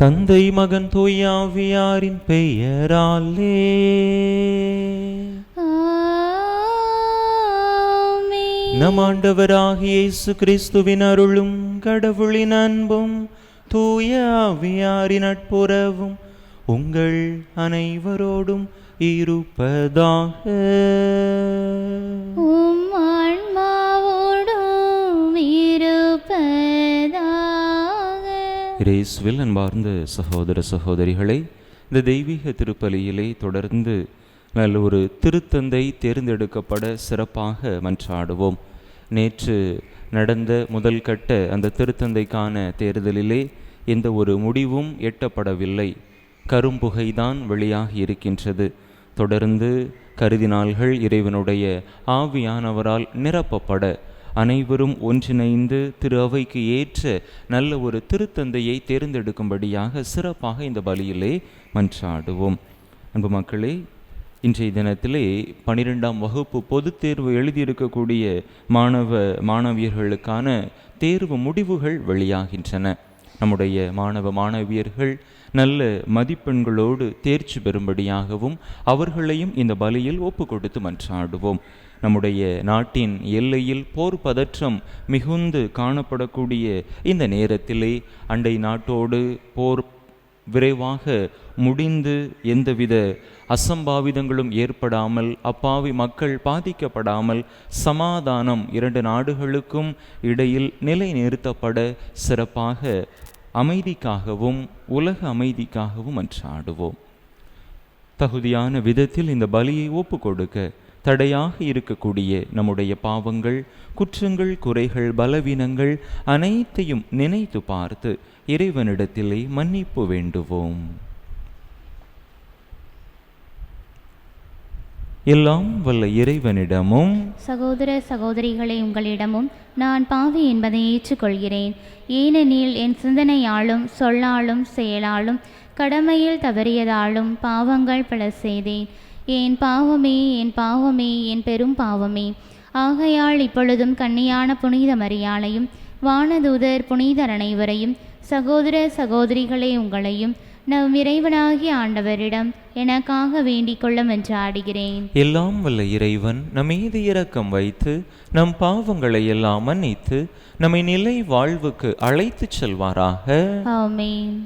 தந்தை மகன் தூய ஆவியாரின் பெயராலே நம் ஆண்டவராகிய இயேசு கிறிஸ்துவின் அருளும் கடவுளின் அன்பும் தூய ஆவியாரின் நட்புறவும் உங்கள் அனைவரோடும் இருப்பதாக. இயேசுவில் அன்பார்ந்த சகோதர சகோதரிகளை, இந்த தெய்வீக திருப்பலியிலே தொடர்ந்து நல்ல ஒரு திருத்தந்தை தேர்ந்தெடுக்கப்பட சிறப்பாக மன்றாடுவோம். நேற்று நடந்த முதல் கட்ட அந்த திருத்தந்தைக்கான தேர்தலிலே எந்த ஒரு முடிவும் எட்டப்படவில்லை. கரும்புகைதான் வெளியாகி இருக்கின்றது. தொடர்ந்து கருதினால்கள் இறைவனுடைய ஆவியானவரால் நிரப்பப்பட அனைவரும் ஒன்றிணைந்து திரு அவைக்கு ஏற்ற நல்ல ஒரு திருத்தந்தையை தேர்ந்தெடுக்கும்படியாக சிறப்பாக இந்த பலியிலே மன்றாடுவோம். அன்பு மக்களே, இன்றைய தினத்திலே 12ஆம் வகுப்பு பொதுத் தேர்வு எழுதியிருக்கக்கூடிய மாணவியர்களுக்கான தேர்வு முடிவுகள் வெளியாகின்றன. நம்முடைய மாணவியர்கள் நல்ல மதிப்பெண்களோடு தேர்ச்சி பெறும்படியாகவும் அவர்களையும் இந்த பலியில் ஒப்பு கொடுத்து மன்றாடுவோம். நம்முடைய நாட்டின் எல்லையில் போர் பதற்றம் மிகுந்து காணப்படக்கூடிய இந்த நேரத்திலே அண்டை நாட்டோடு போர் விரைவாக முடிந்து எந்தவித அசம்பாவிதங்களும் ஏற்படாமல், அப்பாவி மக்கள் பாதிக்கப்படாமல், சமாதானம் 2 நாடுகளுக்கும் இடையில் நிலைநிறுத்தப்பட சிறப்பாக அமைதிக்காகவும் உலக அமைதிக்காகவும் மன்றாடுவோம். தகுதியான விதத்தில் இந்த பலியை ஒப்பு கொடுக்க தடையாக இருக்கக்கூடிய நம்முடைய பாவங்கள், குற்றங்கள், குறைகள், பலவீனங்கள் அனைத்தையும் நினைத்து பார்த்து இறைவனிடத்திலே மன்னிப்பு வேண்டுவோம். எல்லாம் வல்ல இறைவனிடமும் சகோதர சகோதரிகளை உங்களிடமும் நான் பாவி என்பதை ஏற்றுக்கொள்கிறேன். ஏனெனில் என் சிந்தனையாலும் சொல்லாலும் செயலாலும் கடமையில் தவறியதாலும் பாவங்கள் பல செய்தேன். என் பாவமே, என் பாவமே, என் பெரும் பாவமே. ஆகையால் இப்பொழுதும் கன்னியான புனித மரியாளையும் வானதூதர் புனிதர் அனைவரையும் சகோதர சகோதரிகளை உங்களையும் நம் இறைவனாகிய ஆண்டவரிடம் எனக்காக வேண்டிக் கொள்ள மன்றாடுகிறேன். எல்லாம் வல்ல இறைவன் நம் மீது இரக்கம் வைத்து நம் பாவங்களை எல்லாம் மன்னித்து நம்மை நிலை வாழ்வுக்கு அழைத்துச் செல்வாராக. ஆமென்.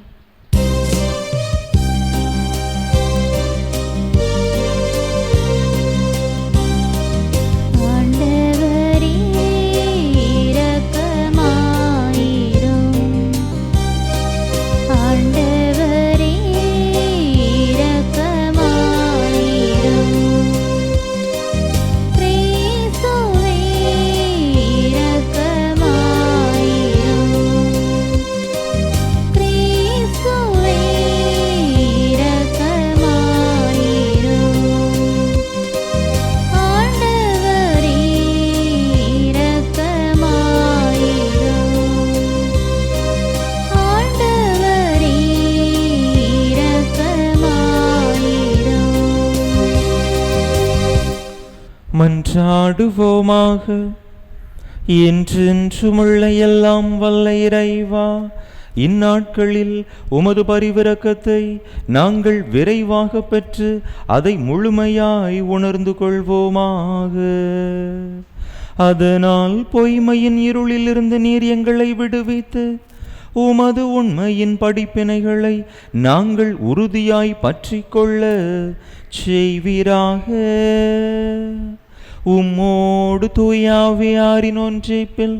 மன்றாடுவோமாக. என்றென்றுமுள்ள எல்லாம் வல்ல இறைவா, இந்நாட்களில் உமது பரிவிரக்கத்தை நாங்கள் விரைவாக பெற்று அதை முழுமையாய் உணர்ந்து கொள்வோமாக. அதனால் பொய்மையின் இருளிலிருந்து நீர் எங்களை விடுவித்து உமது உண்மையின் படிப்பினைகளை நாங்கள் உறுதியாய் பற்றி கொள்ள செய்வீராக. உம்மோடு தூய ஆவியாரின் ஒன்றிப்பில்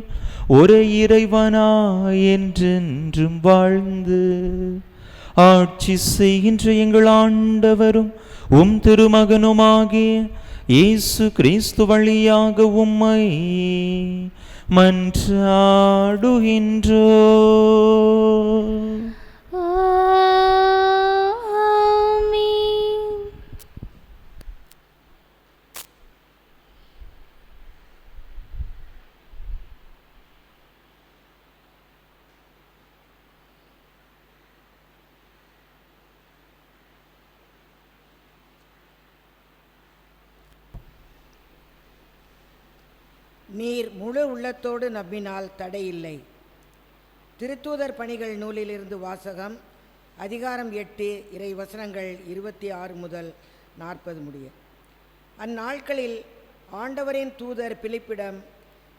ஒரே இறைவனாய் என்றென்றும் வாழ்ந்து ஆட்சி செய்கின்ற எங்கள் ஆண்டவரும் உம் திருமகனுமாகிய இயேசு கிறிஸ்து வழியாக உம்மை மன்றாடுகின்றோம். நீர் முழு உள்ளத்தோடு நம்பினால் தடையில்லை. திருத்தூதர் பணிகள் நூலிலிருந்து வாசகம். அதிகாரம் 8 இறை வசனங்கள் 26 முதல் 40 முடிய. அந்நாட்களில் ஆண்டவரின் தூதர் பிலிப்பிடம்,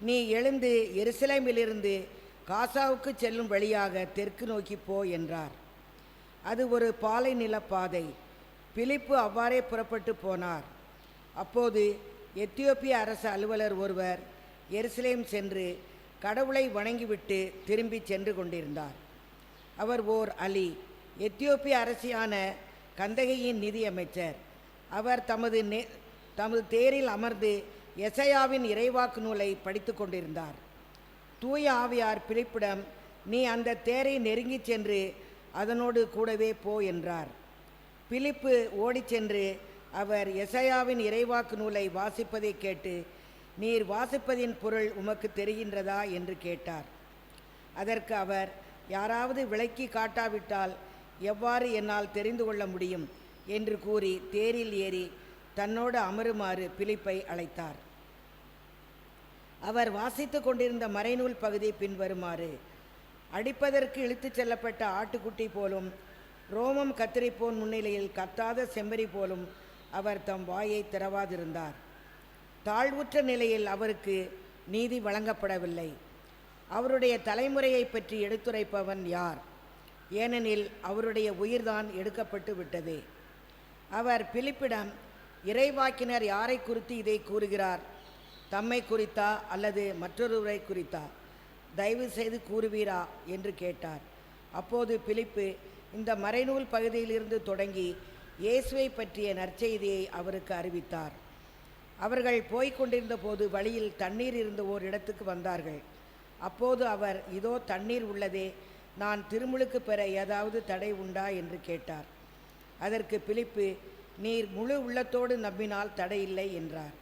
நீ எழுந்து எருசலேமிலிருந்து காசாவுக்கு செல்லும் வழியாக தெற்கு நோக்கி போ என்றார். அது ஒரு பாலை நிலப்பாதை. பிலிப்பு அவ்வாறே புறப்பட்டு போனார். அப்போது எத்தியோப்பிய அரசு அலுவலர் ஒருவர் எருசலேம் சென்று கடவுளை வணங்கிவிட்டு திரும்பி சென்று கொண்டிருந்தார். அவர் ஓர் அலி, எத்தியோப்பிய அரசியான கந்தகையின் நிதியமைச்சர். அவர் தமது தேரில் அமர்ந்து எசையாவின் இறைவாக்கு நூலை படித்து கொண்டிருந்தார். தூய ஆவியார் பிலிப்பிடம், நீ அந்த தேரை நெருங்கி சென்று அதனோடு கூடவே போ என்றார். பிலிப்பு ஓடிச் சென்று அவர் எசையாவின் இறைவாக்கு நூலை வாசிப்பதை கேட்டு, நீர் வாசிப்பதின் பொருள் உமக்கு தெரிகின்றதா என்று கேட்டார். அதற்கு அவர், யாராவது விளக்கி காட்டாவிட்டால் எவ்வாறு என்னால் தெரிந்து கொள்ள முடியும் என்று கூறி தேரில் ஏறி தன்னோடு அமருமாறு பிலிப்பை அழைத்தார். அவர் வாசித்து கொண்டிருந்த மறைநூல் பகுதி பின்வருமாறு: அடிப்பதற்கு இழுத்துச் செல்லப்பட்ட ஆட்டுக்குட்டி போலும் ரோமம் கத்தரிப்போன் முன்னிலையில் கத்தாத செம்மறி போலும் அவர் தம் வாயை திறவாதிருந்தார். தாழ்வுற்ற நிலையில் அவருக்கு நீதி வழங்கப்படவில்லை. அவருடைய தலைமுறையை பற்றி எடுத்துரைப்பவன் யார்? ஏனெனில் அவருடைய உயிர்தான் எடுக்கப்பட்டு விட்டதே. அவர் பிலிப்பிடம், இறைவாக்கினர் யாரை குறித்து இதை கூறுகிறார்? தம்மை குறித்தா அல்லது மற்றொருவரை குறித்தா? தயவு செய்து கூறுவீரா என்று கேட்டார். அப்போது பிலிப்பு இந்த மறைநூல் பகுதியிலிருந்து தொடங்கி இயேசுவை பற்றிய நற்செய்தியை அவருக்கு அறிவித்தார். அவர்கள் போய்க் கொண்டிருந்த போது வழியில் தண்ணீர் இருந்த ஓர் இடத்துக்கு வந்தார்கள். அப்போது அவர், இதோ தண்ணீர் உள்ளதே, நான் திருமுழுக்கு பெற ஏதாவது தடை உண்டா என்று கேட்டார். அதற்கு பிலிப்பு, நீர் முழு உள்ளத்தோடு நம்பினால் தடையில்லை என்றார்.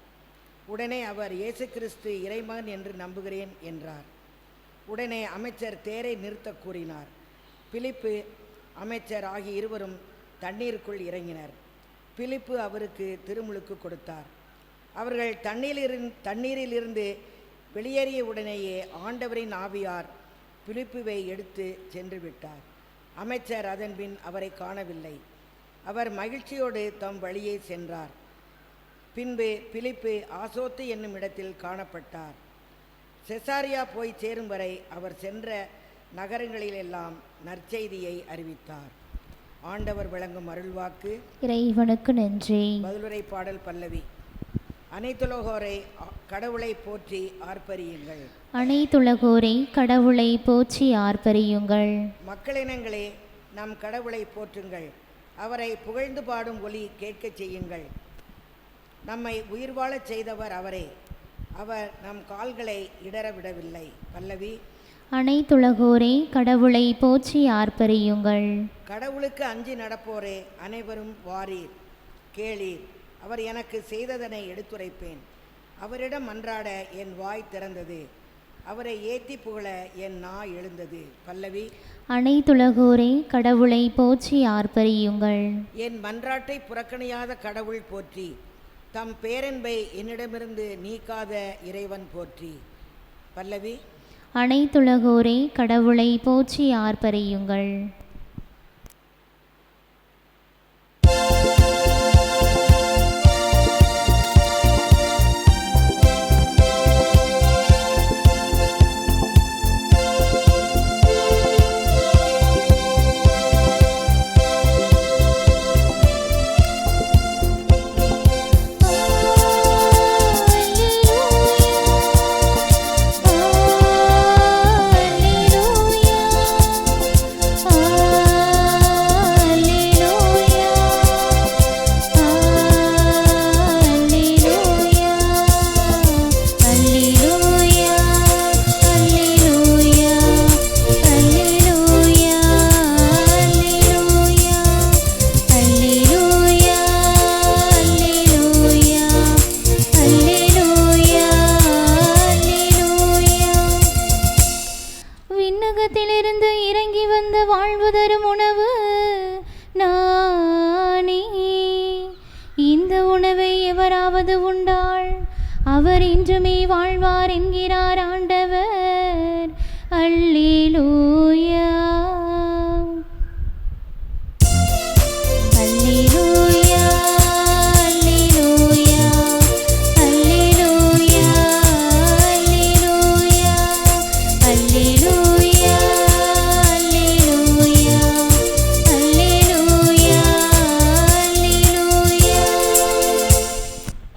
உடனே அவர், இயேசு கிறிஸ்து இறைமகன் என்று நம்புகிறேன் என்றார். உடனே அமைச்சர் தேரை நிறுத்த கூறினார். பிலிப்பு, அமைச்சர் ஆகிய இருவரும் தண்ணீருக்குள் இறங்கினர். பிலிப்பு அவருக்கு திருமுழுக்கு கொடுத்தார். அவர்கள் தண்ணீரிலிருந்து வெளியேறிய உடனேயே ஆண்டவரின் ஆவியார் பிலிப்புவை எடுத்து சென்று விட்டார். அமைச்சர் அதன்பின் அவரை காணவில்லை. அவர் மகிழ்ச்சியோடு தம் வழியே சென்றார். பின்பு பிலிப்பு ஆசோத்து என்னும் இடத்தில் காணப்பட்டார். செசாரியா போய் சேரும் வரை அவர் சென்ற நகரங்களிலெல்லாம் நற்செய்தியை அறிவித்தார். ஆண்டவர் வழங்கும் அருள்வாக்கு. இறைவனுக்கு நன்றி. பதிலுரை பாடல் பல்லவி. அனைத்துலகோரை கடவுளை போற்றி ஆர்ப்பரியுங்கள். அனைத்துலகோரை கடவுளை போற்றி ஆர்ப்பரியுங்கள். மக்களினங்களே, நம் கடவுளை போற்றுங்கள். அவரை புகழ்ந்து பாடும் ஒலி கேட்கச் செய்யுங்கள். நம்மை உயிர் வாழச் செய்தவர் அவரே. அவர் நம் கால்களை இடற விடவில்லை. பல்லவி. அனைத்துலகோரை கடவுளை போற்றி ஆர்ப்பரியுங்கள். கடவுளுக்கு அஞ்சி நடப்போரே, அனைவரும் வாரீர், கேளீர். அவர் எனக்கு செய்ததனை எடுத்துரைப்பேன். அவரிடம் மன்றாட என் வாய் திறந்தது. அவரை ஏத்தி புகழ என் நா எழுந்தது. பல்லவி. அனைத்துலகோரை கடவுளை போற்றி ஆர்ப்பரியுங்கள். என் மன்றாட்டை புறக்கணியாத கடவுள் போற்றி. தம் பேரன்பை என்னிடமிருந்து நீக்காத இறைவன் போற்றி. பல்லவி. அனைத்துலகோரை கடவுளை போற்றி ஆர்ப்பரியுங்கள். விண்ணகத்திலிருந்து இறங்கி வந்த வாழ்வு தரும் உணவு நானே. இந்த உணவை எவராவது உண்டால் அவர் இன்றுமே வாழ்வார் என்கிறார் ஆண்டவர். அல்லேலூயா.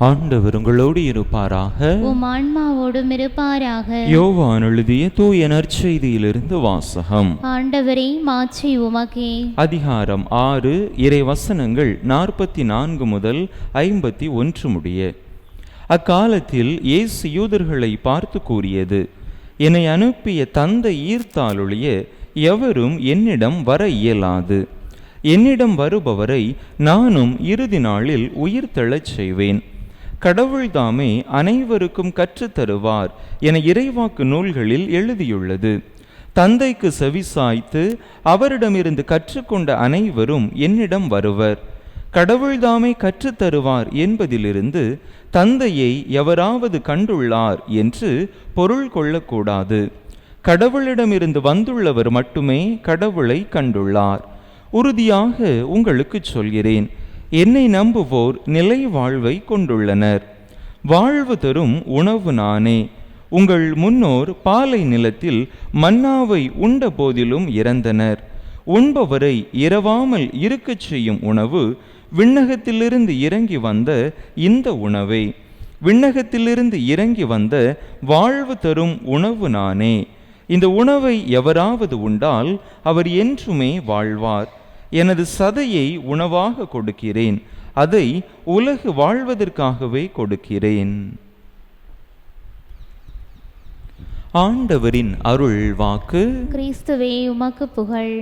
ஆண்டவர் உங்களோடு இருப்பாராக. உம் ஆன்மாவோடும் இருப்பாராக. யோவான் எழுதிய தூய நற்செய்தியிலிருந்து வாசகம். ஆண்டவரே, மாட்சி உமக்கே. அதிகாரம் 6 இறை வசனங்கள் 44 முதல் 51 முடிய. அக்காலத்தில் இயேசு யூதர்களை பார்த்து கூறியது, என்னை அனுப்பிய தந்தை ஈர்த்தாலொழிய எவரும் என்னிடம் வர இயலாது. என்னிடம் வருபவரை நானும் இறுதி நாளில் உயிர் தெழச் செய்வேன். கடவுள்தாமே அனைவருக்கும் கற்றுத்தருவார் என இறைவாக்கு நூல்களில் எழுதியுள்ளது. தந்தைக்கு செவிசாய்த்து அவரிடமிருந்து கற்றுக்கொண்ட அனைவரும் என்னிடம் வருவர். கடவுள்தாமே கற்றுத்தருவார் என்பதிலிருந்து தந்தையை எவராவது கண்டுள்ளார் என்று பொருள் கொள்ளக்கூடாது. கடவுளிடமிருந்து வந்துள்ளவர் மட்டுமே கடவுளை கண்டுள்ளார். உறுதியாக உங்களுக்கு சொல்கிறேன், என்னை நம்புவோர் நிலை வாழ்வை கொண்டுள்ளனர். வாழ்வு தரும் உணவு நானே. உங்கள் முன்னோர் பாலை நிலத்தில் மன்னாவை உண்ட போதிலும் இறந்தனர். உண்பவரை இரவாமல் இருக்கச் செய்யும் உணவு விண்ணகத்திலிருந்து இறங்கி வந்த இந்த உணவே. விண்ணகத்திலிருந்து இறங்கி வந்த வாழ்வு தரும் உணவு நானே. இந்த உணவை எவராவது உண்டால் அவர் என்றுமே வாழ்வார். எனது சதையை உணவாக கொடுக்கிறேன், அதை உலகு வாழ்வதற்காகவே கொடுக்கிறேன். ஆண்டவரின் அருள் வாக்கு. கிறிஸ்துவே, உமக்கு புகழ்.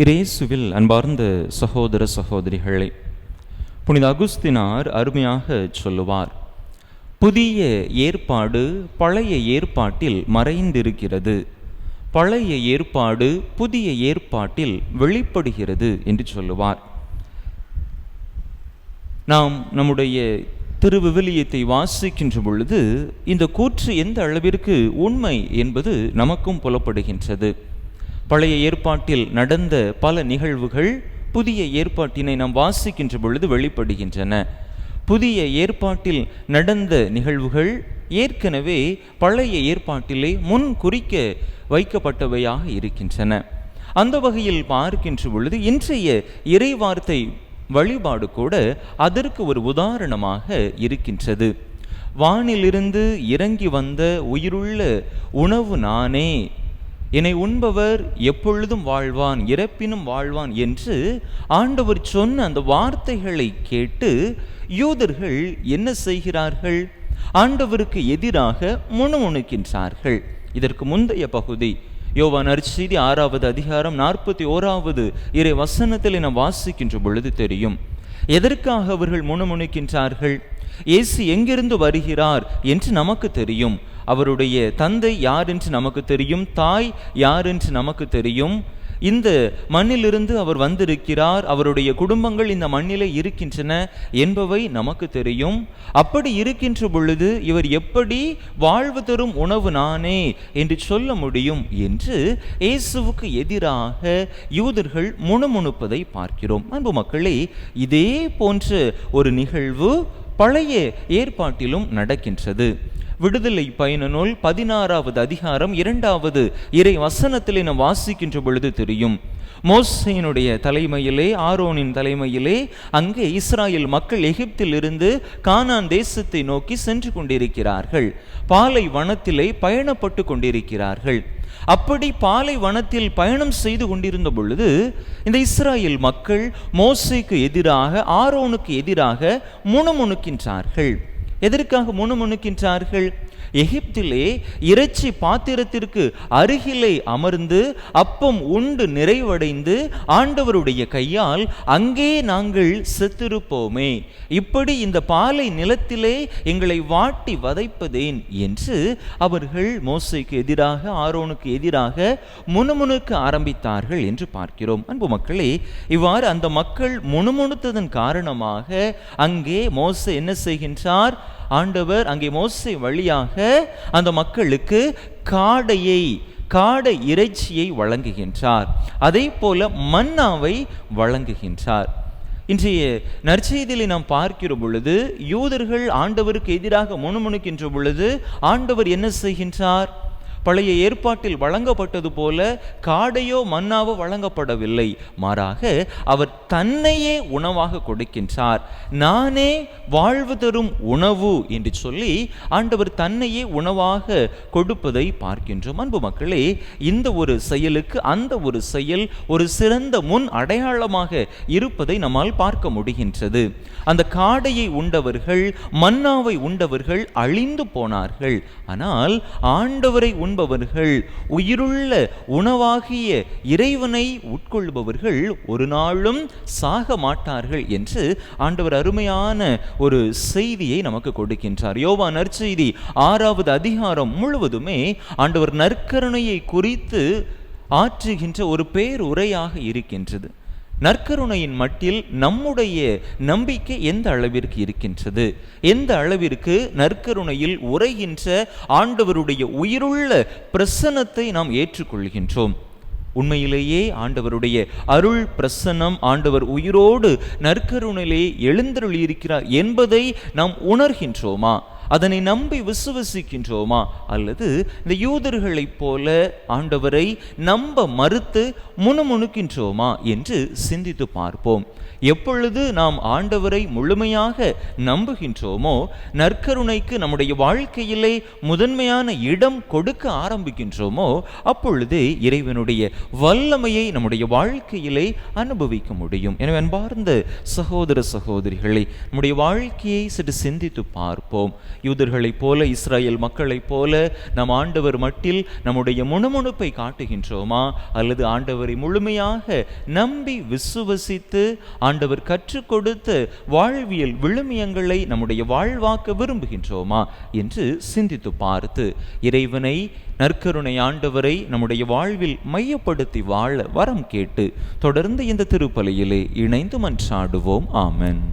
இயேசுவில் அன்பார்ந்த சகோதர சகோதரிகளே, புனித அகுஸ்தினார் அருமையாக சொல்லுவார், புதிய ஏற்பாடு பழைய ஏற்பாட்டில் மறைந்திருக்கிறது, பழைய ஏற்பாடு புதிய ஏற்பாட்டில் வெளிப்படுகிறது என்று சொல்லுவார். நாம் நம்முடைய திருவிவிலியத்தை வாசிக்கின்ற பொழுது இந்த கூற்று எந்த அளவிற்கு உண்மை என்பது நமக்கும் புலப்படுகின்றது. பழைய ஏற்பாட்டில் நடந்த பல நிகழ்வுகள் புதிய ஏற்பாட்டினை நாம் வாசிக்கின்ற பொழுது வெளிப்படுகின்றன. புதிய ஏற்பாட்டில் நடந்த நிகழ்வுகள் ஏற்கனவே பழைய ஏற்பாட்டிலே முன் குறிக்க வைக்கப்பட்டவையாக இருக்கின்றன. அந்த வகையில் பார்க்கின்ற பொழுது இன்றைய இறைவார்த்தை வழிபாடு கூட அதற்கு ஒரு உதாரணமாக இருக்கின்றது. வானிலிருந்து இறங்கி வந்த உயிருள்ள உணவு நானே, என்னை உண்பவர் எப்பொழுதும் வாழ்வான், இறப்பினும் வாழ்வான் என்று ஆண்டவர் சொன்ன அந்த வார்த்தைகளை கேட்டு யூதர்கள் என்ன செய்கிறார்கள்? ஆண்டவருக்கு எதிராக முணுமுணுக்கின்றார்கள். இதற்கு முந்தைய பகுதி யோவான் நற்செய்தி 6வது அதிகாரம் 41வது இறை வசனத்தில் நாம் வாசிக்கின்ற பொழுது தெரியும். எதற்காக அவர்கள் முணுமுணுக்கின்றார்கள்? இயேசு எங்கிருந்து வருகிறார் என்று நமக்கு தெரியும். அவருடைய தந்தை யார் என்று நமக்கு தெரியும், தாய் யார் என்று நமக்கு தெரியும். இந்த மண்ணிலிருந்து அவர் வந்திருக்கிறார், அவருடைய குடும்பங்கள் இந்த மண்ணிலே இருக்கின்றன என்பவை நமக்கு தெரியும். அப்படி இருக்கின்ற பொழுது இவர் எப்படி வாழ்வு தரும் உணவு நானே என்று சொல்ல முடியும் என்று இயேசுவுக்கு எதிராக யூதர்கள் முணுமுணுப்பதை பார்க்கிறோம். அன்பு மக்களே, இதே போன்ற ஒரு நிகழ்வு பழைய ஏற்பாட்டிலும் நடக்கின்றது. விடுதலை பயண நூல் 16வது அதிகாரம் 2வது இறை வசனத்திலே நாம் வாசிக்கின்ற பொழுது தெரியும். மோசேயினுடைய தலைமையிலே, ஆரோனின் தலைமையிலே அங்கே இஸ்ராயேல் மக்கள் எகிப்தில் இருந்து கானான் தேசத்தை நோக்கி சென்று கொண்டிருக்கிறார்கள். பாலை வனத்திலே பயணப்பட்டு கொண்டிருக்கிறார்கள். அப்படி பாலை வனத்தில் பயணம் செய்து கொண்டிருந்த பொழுது இந்த இஸ்ராயேல் மக்கள் மோசேக்கு எதிராக, ஆரோனுக்கு எதிராக முணுமுணுக்கின்றார்கள். எதற்காக முணுமுணுக்கின்றார்கள்? எகிப்திலே இறைச்சி பாத்திரத்திற்கு அருகிலே அமர்ந்து அப்பம் உண்டு நிறைவடைந்து ஆண்டவருடைய கையால் அங்கே நாங்கள் செத்திருப்போமே, இப்படி இந்த பாலை நிலத்திலே எங்களை வாட்டி வதைப்பதேன் என்று அவர்கள் மோசேக்கு எதிராக, ஆரோனுக்கு எதிராக முணுமுணுக்க ஆரம்பித்தார்கள் என்று பார்க்கிறோம். அன்பு மக்களே, இவ்வாறு அந்த மக்கள் முணுமுணுத்ததன் காரணமாக அங்கே மோசே என்ன செய்கின்றார்? ஆண்டவர் அங்கே மோசே வழியாக அந்த மக்களுக்கு காடை இறைச்சியை வழங்குகின்றார். அதே போல மன்னாவை வழங்குகின்றார். இன்றைய நற்செய்தியில் நாம் பார்க்கிற பொழுது யூதர்கள் ஆண்டவருக்கு எதிராக முணுமுணுக்கின்ற பொழுது ஆண்டவர் என்ன செய்கின்றார்? பழைய ஏற்பாட்டில் வழங்கப்பட்டது போல காடையோ மன்னாவோ வழங்கப்படவில்லை. மாறாக அவர் தன்னையே உணவாக கொடுக்கின்றார். நானே வாழ்வு தரும் உணவு என்று சொல்லி ஆண்டவர் தன்னையே உணவாக கொடுப்பதை பார்க்கின்றோம். அன்பு மக்களே, இந்த ஒரு செயலுக்கு அந்த ஒரு செயல் ஒரு சிறந்த முன் அடையாளமாக இருப்பதை நம்மால் பார்க்க முடிகின்றது. அந்த காடையை உண்டவர்கள், மன்னாவை உண்டவர்கள் அழிந்து போனார்கள். ஆனால் ஆண்டவரை உண்பவர்கள், உயிருள்ள உணவாகிய இறைவனை உட்கொள்பவர்கள் ஒரு நாளும் சாக மாட்டார்கள் என்று ஆண்டவர் அருமையான ஒரு செய்தியை நமக்கு கொடுக்கின்றார். யோவான் நற்செய்தி 6வது அதிகாரம் முழுவதுமே ஆண்டவர் நற்கருணையை குறித்து ஆற்றுகின்ற ஒரு பேருரையாக இருக்கின்றது. நற்கருணையின் மட்டில் நம்முடைய நம்பிக்கை எந்த அளவிற்கு இருக்கின்றது, எந்த அளவிற்கு நற்கருணையில் உரைகின்ற ஆண்டவருடைய உயிருள்ள பிரசன்னத்தை நாம் ஏற்றுக்கொள்கின்றோம். உண்மையிலேயே ஆண்டவருடைய அருள் பிரசன்னம், ஆண்டவர் உயிரோடு நற்கருணையிலே எழுந்தருளியிருக்கிறார் என்பதை நாம் உணர்கின்றோமா? அதனை நம்பி விசுவசிக்கின்றோமா? அல்லது இந்த யூதர்களைப் போல ஆண்டவரை நம்ப மறுத்து முணுமுணுக்கின்றோமா என்று சிந்தித்து பார்ப்போம். எப்பொழுது நாம் ஆண்டவரை முழுமையாக நம்புகின்றோமோ, நற்கருணைக்கு நம்முடைய வாழ்க்கையிலே முதன்மையான இடம் கொடுக்க ஆரம்பிக்கின்றோமோ, அப்பொழுதே இறைவனுடைய வல்லமையை நம்முடைய வாழ்க்கையிலே அனுபவிக்க முடியும். எனவே அன்பார்ந்த சகோதர சகோதரிகளை, நம்முடைய வாழ்க்கையை சற்று சிந்தித்து பார்ப்போம். யூதர்களைப் போல, இஸ்ராயேல் மக்களைப் போல நாம் ஆண்டவர் மட்டில் நம்முடைய முணுமுணுப்பை காட்டுகின்றோமா? அல்லது ஆண்டவரை முழுமையாக நம்பி விசுவசித்து ஆண்டவர் கற்றுக் கொடுத்த வாழ்வியல் விழுமியங்களை நம்முடைய வாழ்வாக்க விரும்புகின்றோமா என்று சிந்தித்து பார்த்து இறைவனை, நற்கருணை ஆண்டவரை நம்முடைய வாழ்வில் மையப்படுத்தி வாழ வரம் கேட்டு தொடர்ந்து இந்த திருப்பலியிலே இணைந்து மன்றாடுவோம். ஆமென்.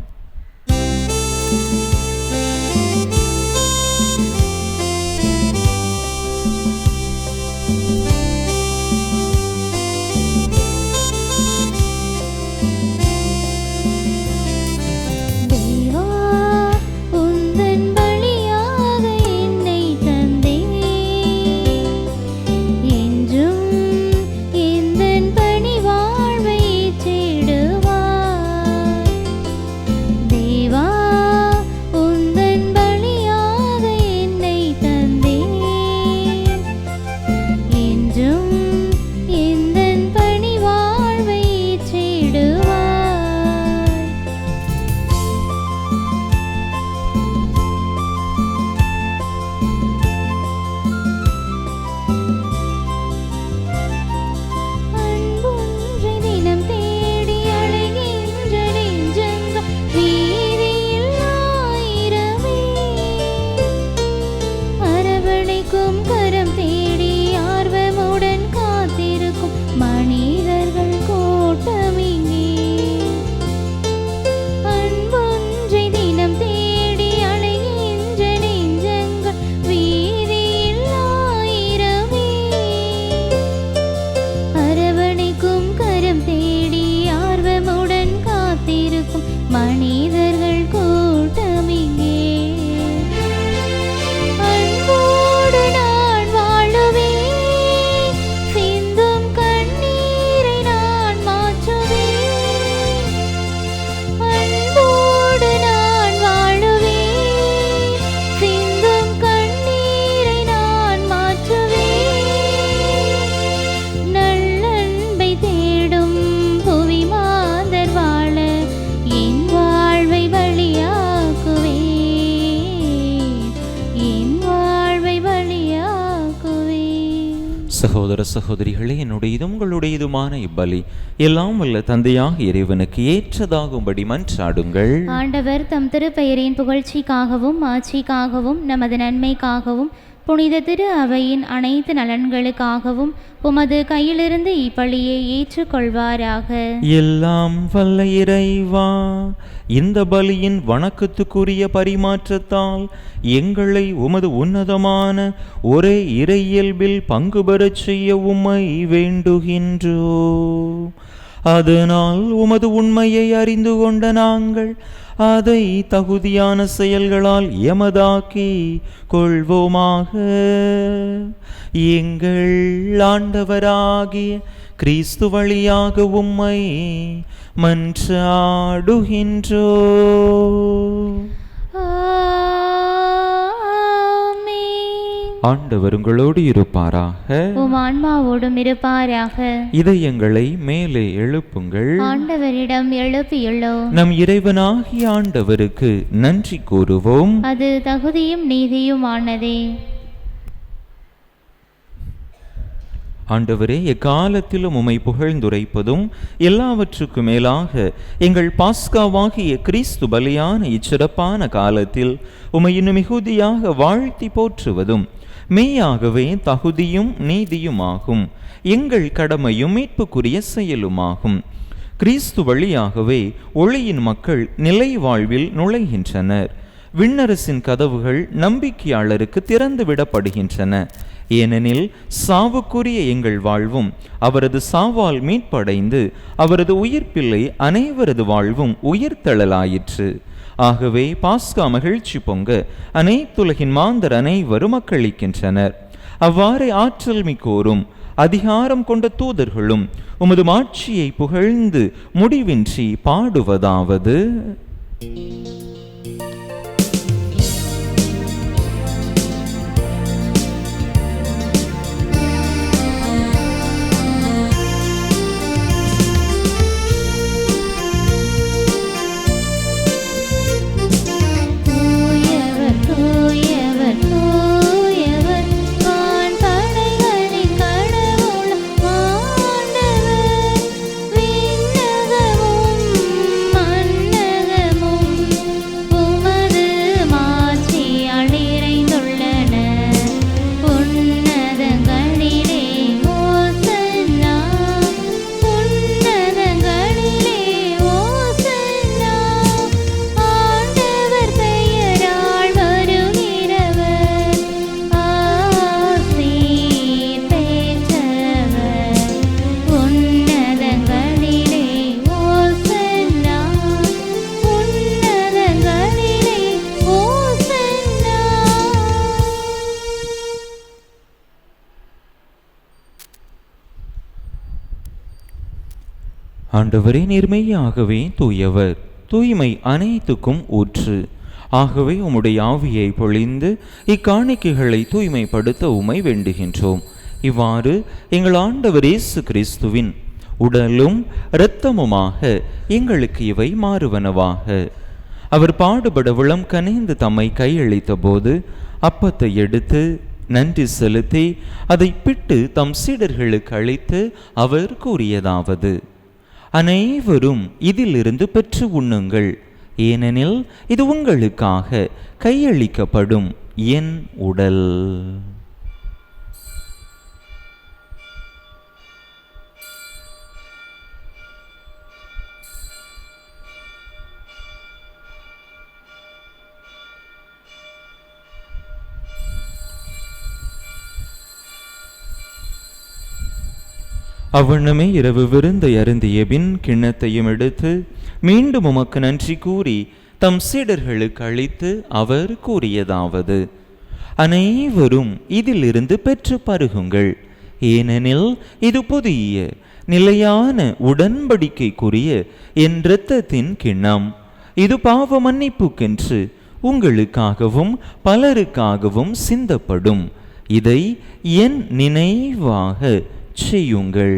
சகோதர சகோதரிகளே, என்னுடையதும் உங்களுடையதுமான இப்பலி எல்லாம் வல்ல தந்தையாக இறைவனுக்கு ஏற்றதாகும்படி மன்றாடுங்கள். ஆண்டவர் தம் திருப்பெயரின் புகழ்ச்சிக்காகவும் ஆட்சிக்காகவும் நமது நன்மைக்காகவும் புனித திரு அவையின் அனைத்து நலன்களுக்காகவும் உமது கையிலிருந்து இப்பலியை ஏற்றுக்கொள்வாராக. எல்லாம் வல்ல இறைவா, இந்த பலியின் வணக்கத்துக்குரிய பரிமாற்றத்தால் எங்களை உமது உன்னதமான ஒரே இறையியல்பில் பங்கு பெறச் செய்ய உம்மை வேண்டுகின்றோம். அதனால் உமது உண்மையை அறிந்து கொண்ட நாங்கள் அதை தகுதியான செயல்களால் எமதாக்கி கொள்வோமாக. எங்கள் ஆண்டவராகிய கிறிஸ்து வழியாக உம்மை மன்றாடுகின்றோ. ஆண்டவர் உங்களோடு இருப்பாராக, உம் ஆன்மாவோடும் இருப்பாராக. இதயங்களை மேலே எழுப்புங்கள், ஆண்டவரிடம் எழுப்பியுள்ளோம். நம் இறைவனாகிய ஆண்டவருக்கு நன்றி கூறுவோம். அது தகுதியும் நீதியுமானதே. ஆண்டவரே, எக்காலத்திலும் உம்மை புகழ்ந்துரைப்பதும் எல்லாவற்றுக்கும் மேலாக எங்கள் பாஸ்காவாகிய கிறிஸ்து பலியான இச்சிறப்பான காலத்தில் உம்மை இன்னும் மிகுதியாக வாழ்த்தி போற்றுவதும் மெய்யாகவே தகுதியும் நீதியுமாகும். எங்கள் கடமையும் மீட்புக்குரிய செயலுமாகும். கிறிஸ்து வழியாகவே ஒளியின் மக்கள் நிலை வாழ்வில் நுழைகின்றனர். விண்ணரசின் கதவுகள் நம்பிக்கையாளருக்கு திறந்து விடப்படுகின்றன. ஏனெனில் சாவுக்குரிய எங்கள் வாழ்வும் அவரது சாவால் மீட்படைந்து அவரது உயிர்ப்பில்லை அனைவரது வாழ்வும் உயிர்த்தெழலாயிற்று. ஆகவே பாஸ்கா மகிழ்ச்சி பொங்க அனைத்துலகின் மாந்தர் அனைவரும் மக்களிக்கின்றனர். அவ்வாறே ஆற்றல் மிக்கோரும் அதிகாரம் கொண்ட தூதர்களும் உமது மாட்சியை புகழ்ந்து முடிவின்றி பாடுவதாவது: ஆண்டவரே, நீர்மையாகவே தூயவர், தூய்மை அனைத்துக்கும் ஊற்று. ஆகவே உம்முடைய ஆவியை பொழிந்து இக்காணிக்கைகளை தூய்மைப்படுத்த உம்மை வேண்டுகின்றோம். இவ்வாறு எங்கள் ஆண்டவர் இயேசு கிறிஸ்துவின் உடலும் இரத்தமுமாக எங்களுக்கு இவை மாறுவனவாக. அவர் பாடுபட உளம் கனிந்து தம்மை கையளித்த போது அப்பத்தை எடுத்து நன்றி செலுத்தி அதை பிட்டு தம் சீடர்களுக்கு அளித்து அவர் கூறியதாவது: அனைவரும் இதிலிருந்து பெற்று உண்ணுங்கள், ஏனெனில் இது உங்களுக்காக கையளிக்கப்படும் என் உடல். அவ்வண்ணமே இரவு விருந்தை அருந்திய பின் கிண்ணத்தையும் எடுத்து மீண்டும் உமக்கு நன்றி கூறி தம் சீடர்களுக்கு அளித்து அவர் கூறியதாவது: அனைவரும் இதிலிருந்து பெற்று பருகுங்கள், ஏனெனில் இது புதிய நிலையான உடன்படிக்கைக்குரிய என் இரத்தத்தின் கிண்ணம். இது பாவ மன்னிப்புக்கென்று உங்களுக்காகவும் பலருக்காகவும் சிந்தப்படும். இதை என் நினைவாக செய்யுங்கள்.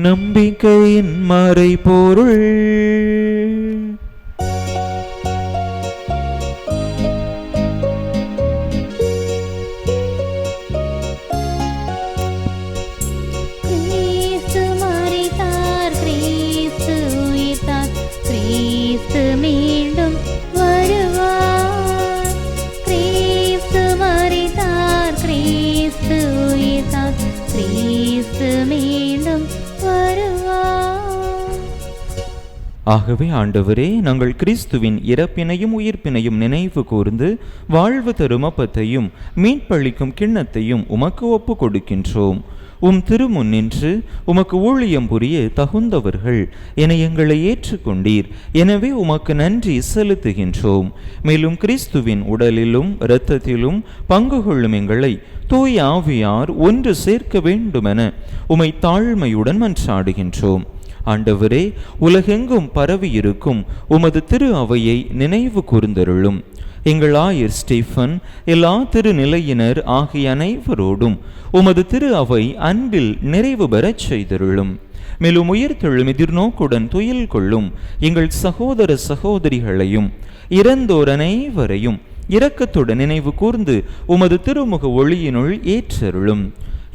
நம்பிக்கையின் மறைபொருள். கிறிஸ்து மரித்தார், கிறிஸ்து உயிர்த்தார், ஆகவே ஆண்டவரே, நாங்கள் கிறிஸ்துவின் இறப்பினையும் உயிர்ப்பினையும் நினைவு கூர்ந்து வாழ்வு தரும் அப்பத்தையும் மீட்பளிக்கும் கிண்ணத்தையும் உமக்கு ஒப்பு கொடுக்கின்றோம். உம் திருமுன்னின்று உமக்கு ஊழியம் புரிய தகுந்தவர்கள் என எங்களை ஏற்றுக்கொண்டீர். எனவே உமக்கு நன்றி செலுத்துகின்றோம். மேலும் கிறிஸ்துவின் உடலிலும் இரத்தத்திலும் பங்கு கொள்ளும் எங்களை தூய ஆவியார் ஒன்று சேர்க்க வேண்டுமென உமை தாழ்மையுடன் மன்றாடுகின்றோம். ஆண்டவரே, உலகெங்கும் பரவியிருக்கும் உமது திரு அவையை நினைவு கூர்ந்தருளும். எங்கள் ஆயர் ஸ்டீஃபன், எல்லா திருநிலையினர் ஆகிய அனைவரோடும் உமது திரு அவை அன்பில் நிறைவு பெறச் செய்தருளும். மேலும் உயிர்த்தெழும் எதிர்நோக்குடன் துயில் கொள்ளும் எங்கள் சகோதர சகோதரிகளையும் இறந்தோர் அனைவரையும் இரக்கத்துடன் நினைவு கூர்ந்து உமது திருமுக ஒளியினுள் ஏற்றருளும்.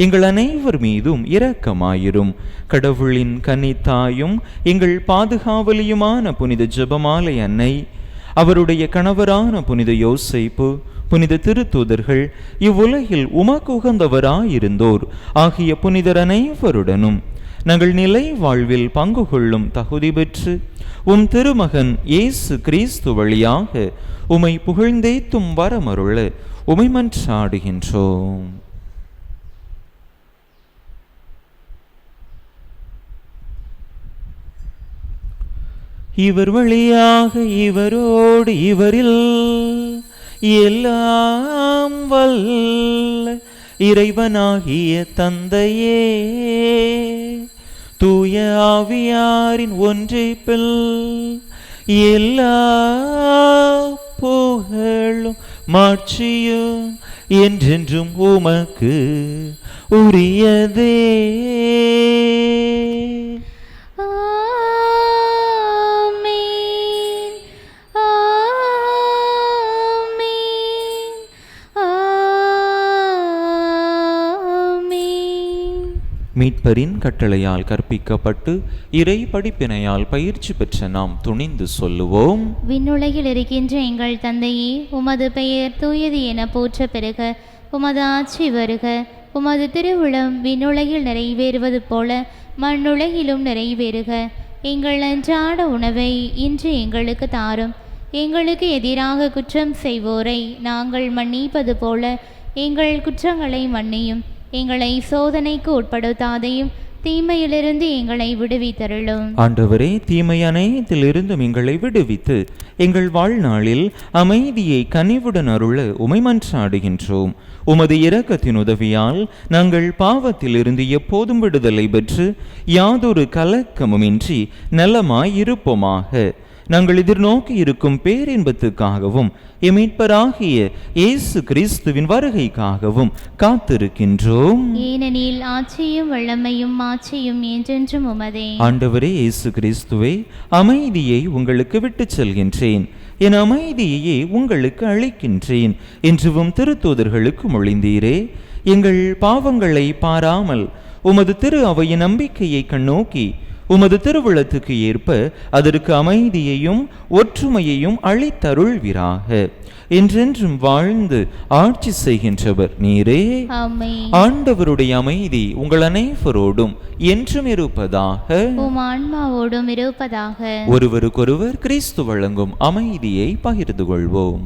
எங்கள் அனைவர் மீதும் இரக்கமாயிரும். கடவுளின் கன்னித்தாயும் எங்கள் பாதுகாவலியுமான புனித ஜெபமாலை அன்னை, அவருடைய கணவரான புனித யோசேப்பு, புனித திருத்தூதர்கள், இவ்வுலகில் உமக்கு உகந்தவராயிருந்தோர் ஆகிய புனிதர் அனைவருடனும் நாங்கள் நிலை வாழ்வில் பங்கு கொள்ளும் தகுதி பெற்று உம் திருமகன் இயேசு கிறிஸ்து வழியாக உமை புகழ்ந்தேத்தும் வரமருள உமை மன்றாடுகின்றோம். இவர் வழியாக இவரோடு இவரில் எல்லாம் வல்ல இறைவனாகிய தந்தையே, தூய ஆவியாரின் ஒன்றிப்பில் எல்லா புகழும் மாட்சியும் என்றென்றும் உமக்கு உரியதே. மீட்பரின் கட்டளையால் கற்பிக்கப்பட்டு இறை படிப்பினையால் பயிற்சி பெற்ற நாம் துணிந்து சொல்லுவோம். விண்ணுலகில் இருக்கின்ற எங்கள் தந்தையே, உமது பெயர் தூயது என போற்ற பெறுக. உமது ஆட்சி வருக. உமது திருவுளம் விண்ணுலகில் நிறைவேறுவது போல மண்ணுலகிலும் நிறைவேறுக. எங்கள் அன்றாட உணவை இன்று எங்களுக்கு தாரும். எங்களுக்கு எதிராக குற்றம் செய்வோரை நாங்கள் மன்னிப்பது போல எங்கள் குற்றங்களை மன்னியும். எங்களை சோதனைக்கு உட்படுத்தாதையும் தீமையிலிருந்து எங்களை விடுவித்தருளும். ஆண்டவரே, தீமை அனைத்திலிருந்தும் எங்களை விடுவித்து எங்கள் வாழ்நாளில் அமைதியை கனிவுடன் அருள உமை மன்றாடுகின்றோம். உமது இரக்கத்தின் உதவியால் நாங்கள் பாவத்திலிருந்து எப்போதும் விடுதலை பெற்று யாதொரு கலக்கமுமின்றி நலமாய் இருப்போமாக. நாங்கள் எதிர்நோக்கி இருக்கும் பேரின்பத்துக்காகவும் மீட்பராகிய இயேசு கிறிஸ்துவின் வருகைக்காகவும் காத்திருக்கின்றோம். ஏனெனில் ஆட்சியும் வல்லமையும் மாட்சியும் என்றென்றும் உமதே. ஆண்டவரே இயேசு கிறிஸ்துவே, அமைதியை உங்களுக்கு விட்டுச் செல்கின்றேன், என் அமைதியையே உங்களுக்கு அளிக்கின்றேன் என்றும் திருத்தூதர்களுக்கு மொழிந்தீரே. எங்கள் பாவங்களை பாராமல் உமது திரு அவையின் நம்பிக்கையை கண்ணோக்கி உமது திருவுளத்துக்கு ஏற்ப அதற்கு அமைதியையும் ஒற்றுமையையும் அளித்தருள்வீராக. என்றென்றும் வாழ்ந்து ஆட்சி செய்கின்றவர் நீரே. ஆண்டவருடைய அமைதி உங்கள் அனைவரோடும் என்றும் இருப்பதாக. உம் ஆன்மாவோடும் இருப்பதாக. ஒருவருக்கொருவர் கிறிஸ்து வழங்கும் அமைதியை பகிர்ந்து கொள்வோம்.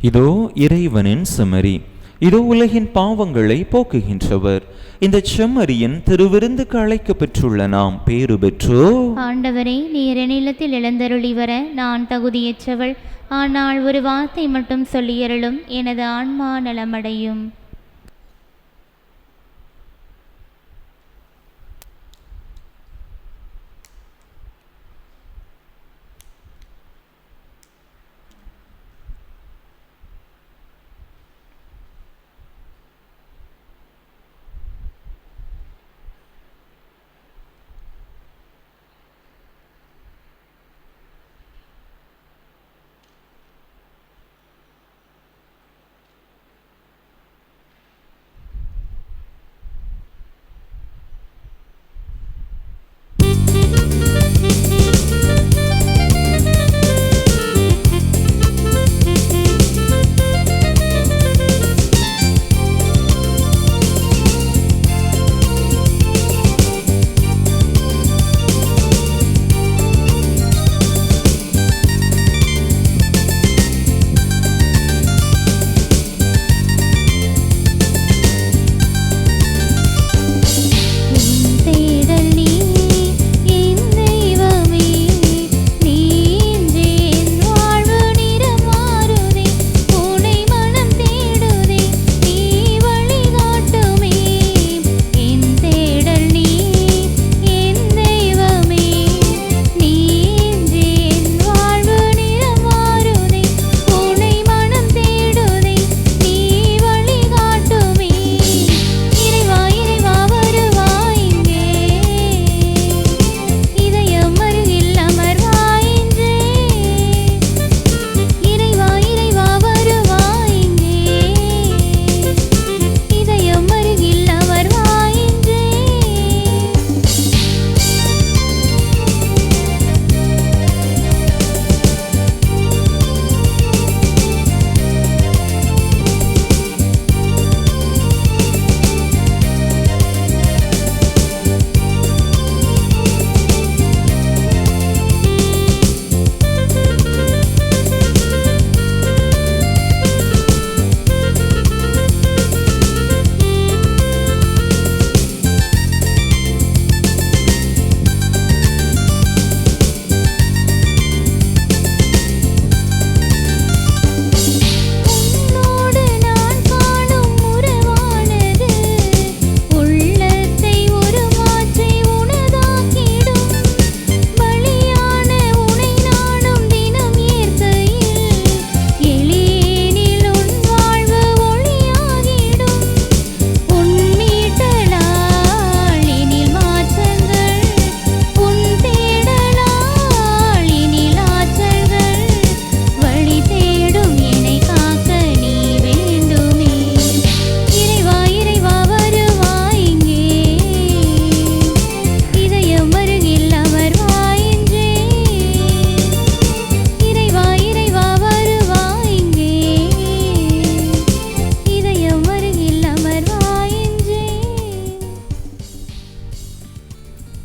இதோ இறைவனின் செம்மறி, இதோ உலகின் பாவங்களை போக்குகின்றவர். இந்த செம்மறியின் திருவிருந்துக்கு அழைக்க பெற்றுள்ள நாம் பேறு பெற்றோ. ஆண்டவரே, நீர் என்னிடத்தில் எழுந்தருளி வர நான் தகுதியற்றவள். ஆனால் ஒரு வார்த்தை மட்டும் சொல்லியருளும், எனது ஆன்மா நலமடையும்.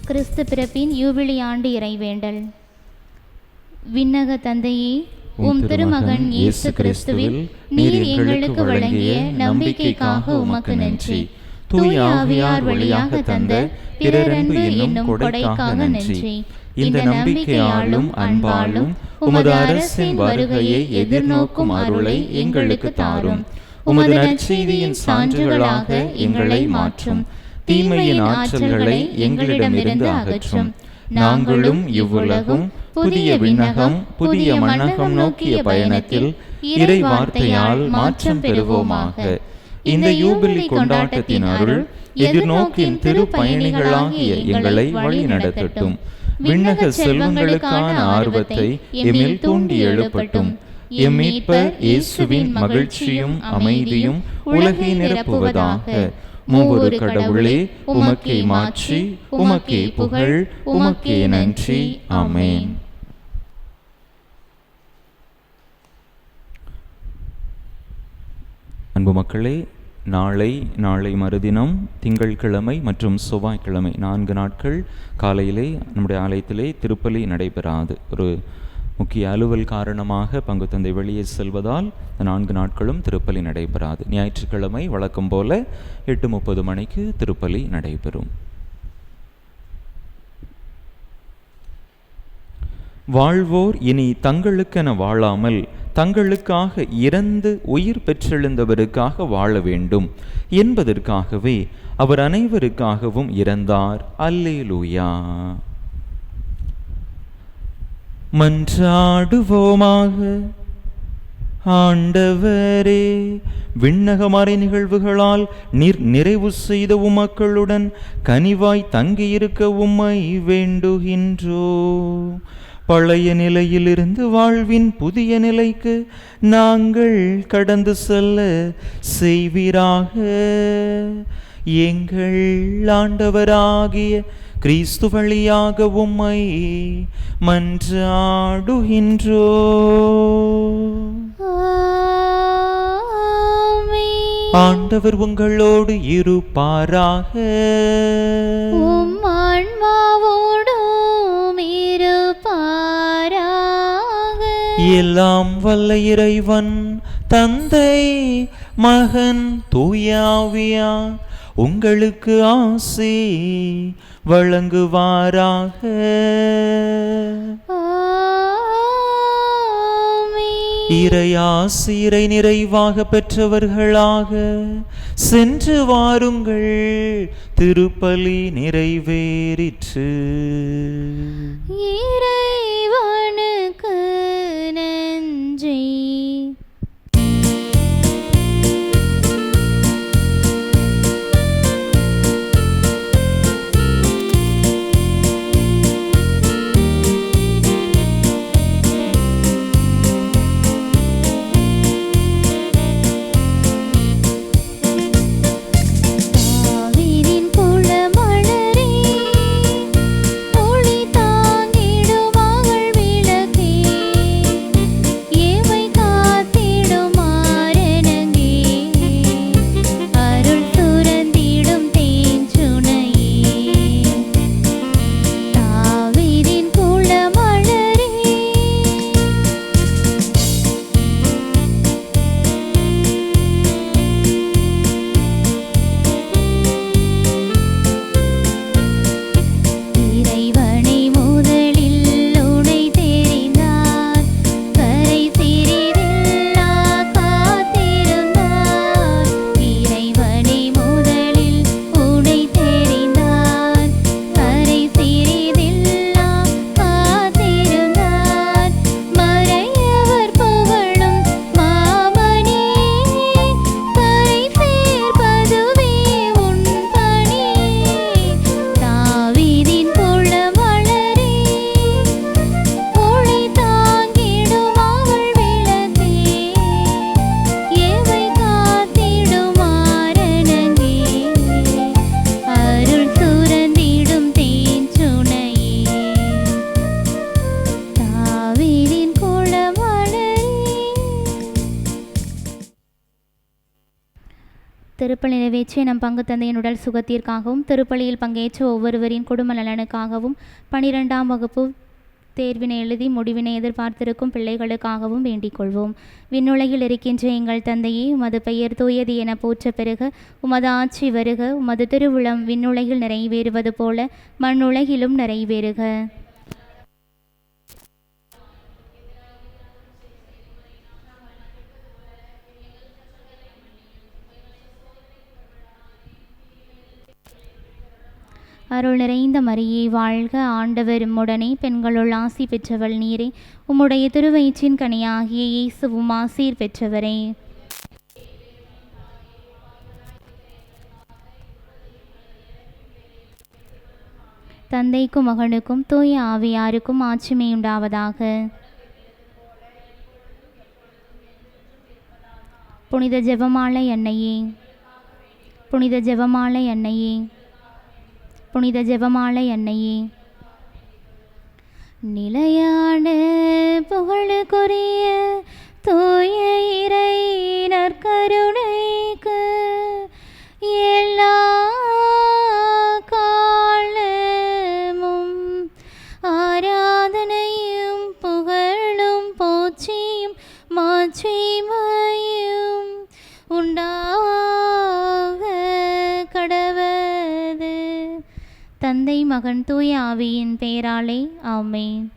கிறிஸ்து பிறப்பின் யூபிலி ஆண்டு இறைவேண்டல். விண்ணக தந்தையே, உம் திருமகன் இயேசு கிறிஸ்துவில் நீர் எங்களுக்கு வழங்கிய நம்பிக்கைக்காக உமக்கு நன்றி. தூய ஆவியார் வழியாக தந்த பிறரன்பு என்னும் கொடைக்காக நன்றி. இந்த நம்பிக்கையாலும் அன்பாலும் உமது அரசின் வருகையை எதிர்நோக்கும் அருளை எங்களுக்கு தாரும். உமது நற்செய்தியின் சான்றுகளாக எங்களை மாற்றும். தீமையின் ஆற்றல்களை எங்களிடமிருந்து அகற்றும். நாங்களும் இவ்வுலகும் புதிய விண்ணகம் புதிய மண்ணகம் நோக்கிய பயணத்தில் இறை வார்த்தையால் மாற்றம் பெறுவோமாக. இந்த யூபிலி கொண்டாட்டத்தின் அருள் எதிர்நோக்கின் திரு பயணிகளாகிய எங்களை வழி நடத்தட்டும். விண்ணக செல்வங்களுக்கான ஆர்வத்தை எம்மில் தூண்டி எழுப்பட்டும். எம் மீட்பர் இயேசுவின் மகிழ்ச்சியும் அமைதியும் உலகை நிரப்புவதாக. மூவொரு கடவுளே, உமக்கே மாட்சி, உமக்கே புகழ், உமக்கே நன்றி. ஆமென். அன்பு மக்களே, நாளை மறுதினம் திங்கட்கிழமை மற்றும் செவ்வாய்க்கிழமை 4 நாட்கள் காலையிலே நம்முடைய ஆலயத்திலே திருப்பலி நடைபெறாது. ஒரு முக்கிய அலுவல் காரணமாக பங்கு தந்தை வெளியே செல்வதால் 4 நாட்களும் திருப்பலி நடைபெறாது. ஞாயிற்றுக்கிழமை வழக்கம் போல 8:30 மணிக்கு திருப்பலி நடைபெறும். வாழ்வோர் இனி தங்களுக்கென வாழாமல் தங்களுக்காக இறந்து உயிர் பெற்றெழுந்தவருக்காக வாழ வேண்டும் என்பதற்காகவே அவர் அனைவருக்காகவும் இறந்தார். அல்லேலூயா. மன்றாடுவோமாக. ஆண்டவரே, விண்ணகமறை நிகழ்வுகளால் நீர் நிறைவு செய்த உமக்களுடன் கனிவாய் தங்கியிருக்க உம்மை வேண்டுகின்றோ. பழைய நிலையிலிருந்து வாழ்வின் புதிய நிலைக்கு நாங்கள் கடந்து செல்ல செய்வீராக. எங்கள் ஆண்டவராகிய கிறிஸ்து வழியாக உம்மை மன்றாடுகின்றோ. ஆண்டவர் உங்களோடு இருப்பாராக. உம் ஆன்மாவோடும் இருப்பாராக. எல்லாம் வல்ல இறைவன் தந்தை மகன் தூயாவியா உங்களுக்கு ஆசி வழங்குவாராக. இறையாசிரை நிறைவாக பெற்றவர்களாக சென்று வாருங்கள். திருப்பலி நிறைவேறிற்று. இறைவனுக்கு நன்றி. திருப்பலி நிறைவேற்றிய நம் பங்கு தந்தையின் உடல் சுகத்திற்காகவும் திருப்பலியில் பங்கேற்ற ஒவ்வொருவரின் குடும்ப நலனுக்காகவும் 12ஆம் வகுப்பு தேர்வினை எழுதி முடிவினை எதிர்பார்த்திருக்கும் பிள்ளைகளுக்காகவும் வேண்டிக் கொள்வோம். விண்ணுலகில் இருக்கின்ற எங்கள் தந்தையே, உமது பெயர் தூயது என போற்ற பெறுக. உமது ஆட்சி வருக. உமது திருவுளம் விண்ணுலகில் நிறைவேறுவது போல மண்ணுலகிலும் நிறைவேறுக. அருள் நிறைந்த மரியே வாழ்க, ஆண்டவர் உம்முடனே, பெண்களுள் ஆசி பெற்றவள் நீரே. உம்முடைய திருவயிற்றின் கனியாகிய இயேசுவும் ஆசீர் பெற்றவரே. தந்தைக்கும் மகனுக்கும் தூய ஆவியாருக்கும் ஆட்சிமை உண்டாவதாக. புனித ஜெபமாலை அன்னையே, புனித ஜெபமாலை அன்னையே, புனித ஜெபமாலை அன்னையே. நிலையான புகழுக்குரிய தூய இறை நற்கருணைக்கு எல்லா காலமும் ஆராதனையும் புகழும் மகன் தூய ஆவியின் பெயராலே ஆமென்.